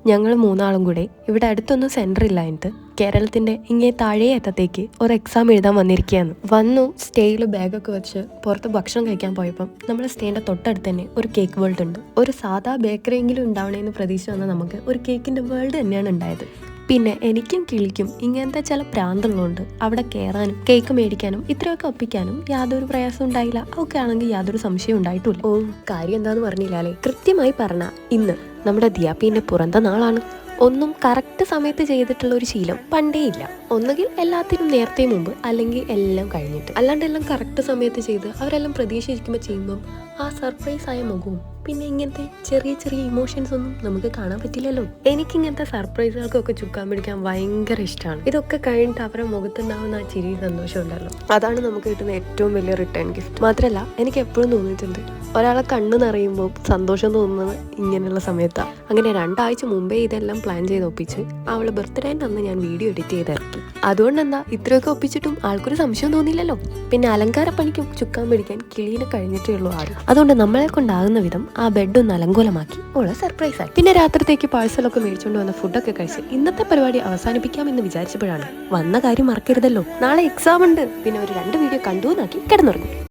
ഞങ്ങൾ മൂന്നാളും കൂടെ ഇവിടെ അടുത്തൊന്നും സെൻറ്റർ ഇല്ലായിട്ട് കേരളത്തിൻ്റെ ഇങ്ങേ താഴെ അറ്റത്തേക്ക് ഒരു എക്സാം എഴുതാൻ വന്നിരിക്കുകയാണ്. വന്നു സ്റ്റേയിൽ ബാഗൊക്കെ വെച്ച് പുറത്ത് ഭക്ഷണം കഴിക്കാൻ പോയപ്പം നമ്മുടെ സ്റ്റേൻ്റെ തൊട്ടടുത്ത് തന്നെ ഒരു കേക്ക് വേൾഡ് ഉണ്ട്. ഒരു സാധാ ബേക്കറിയെങ്കിലും ഉണ്ടാവണേന്ന് പ്രതീക്ഷ വന്നാൽ നമുക്ക് ഒരു കേക്കിൻ്റെ വേൾഡ് തന്നെയാണ് ഉണ്ടായത്. പിന്നെ എനിക്കും കിളിക്കും ഇങ്ങനത്തെ ചില പ്രാന്തുള്ളതുകൊണ്ട് അവിടെ കയറാനും കേക്ക് മേടിക്കാനും ഇത്രയൊക്കെ ഒപ്പിക്കാനും യാതൊരു പ്രയാസം ഉണ്ടായില്ല. ഒക്കെ ആണെങ്കിൽ യാതൊരു സംശയം ഉണ്ടായിട്ടില്ല. ഓ, കാര്യം എന്താന്ന് പറഞ്ഞില്ല അല്ലേ? കൃത്യമായി പറഞ്ഞ ഇന്ന് നമ്മുടെ ദിയാപ്പീൻ്റെ പുറന്ത നാളാണ്. ഒന്നും കറക്റ്റ് സമയത്ത് ചെയ്തിട്ടുള്ള ഒരു ശീലം പണ്ടേ ഇല്ല. ഒന്നുകിൽ എല്ലാത്തിനും നേരത്തെ മുമ്പ്, അല്ലെങ്കിൽ എല്ലാം കഴിഞ്ഞിട്ട്. അല്ലാണ്ട് എല്ലാം കറക്റ്റ് സമയത്ത് ചെയ്ത് അവരെല്ലാം പ്രതീക്ഷിക്കുമ്പോൾ ചെയ്യുമ്പം ആ സർപ്രൈസ് ആയ മുഖവും പിന്നെ ഇങ്ങനത്തെ ചെറിയ ചെറിയ ഇമോഷൻസ് ഒന്നും നമുക്ക് കാണാൻ പറ്റില്ലല്ലോ. എനിക്കിങ്ങനത്തെ സർപ്രൈസുകൾക്കൊക്കെ ചുക്കാൻ പിടിക്കാൻ ഭയങ്കര ഇഷ്ടമാണ്. ഇതൊക്കെ കഴിഞ്ഞിട്ട് അവരുടെ മുഖത്തുണ്ടാവുന്ന ആ ചിരി സന്തോഷം ഉണ്ടല്ലോ, അതാണ് നമുക്ക് കിട്ടുന്ന ഏറ്റവും വലിയ റിട്ടേൺ ഗിഫ്റ്റ്. മാത്രമല്ല എനിക്ക് എപ്പോഴും തോന്നിയിട്ടുണ്ട് ഒരാളെ കണ്ണ് നിറയുമ്പോൾ സന്തോഷം തോന്നുന്നത് ഇങ്ങനെയുള്ള സമയത്താണ്. അങ്ങനെ 2 ആഴ്ച മുമ്പേ ഇതെല്ലാം പ്ലാൻ ചെയ്ത് ഒപ്പിച്ച് അവളെ ബർത്ത്ഡേൻ്റെ അന്ന് ഞാൻ വീഡിയോ എഡിറ്റ് ചെയ്ത് ഇറക്കി. അതുകൊണ്ട് എന്താ ഇത്രയൊക്കെ ഒപ്പിച്ചിട്ടും ആൾക്കൊരു സംശയം തോന്നിയില്ലല്ലോ. പിന്നെ അലങ്കാരപ്പണിക്ക് ചുക്കാൻ പിടിക്കാൻ കിളീനെ കഴിഞ്ഞിട്ടേ ഉള്ളൂ ആരും. അതുകൊണ്ട് നമ്മളെ കൊണ്ടാകുന്ന വിധം ആ ബെഡ് ഒന്ന് അലങ്കോലമാക്കി ഓളെ സർപ്രൈസ് ആയി. പിന്നെ രാത്രിത്തേക്ക് പാഴ്സലൊക്കെ മേടിച്ചുകൊണ്ട് വന്ന ഫുഡൊക്കെ കഴിച്ച് ഇന്നത്തെ പരിപാടി അവസാനിപ്പിക്കാമെന്ന് വിചാരിച്ചപ്പോഴാണ് വന്ന കാര്യം മറക്കരുതല്ലോ, നാളെ എക്സാം ഉണ്ട്. പിന്നെ ഒരു 2 വീഡിയോ കണ്ടു എന്നാക്കി കിടന്നുറങ്ങി.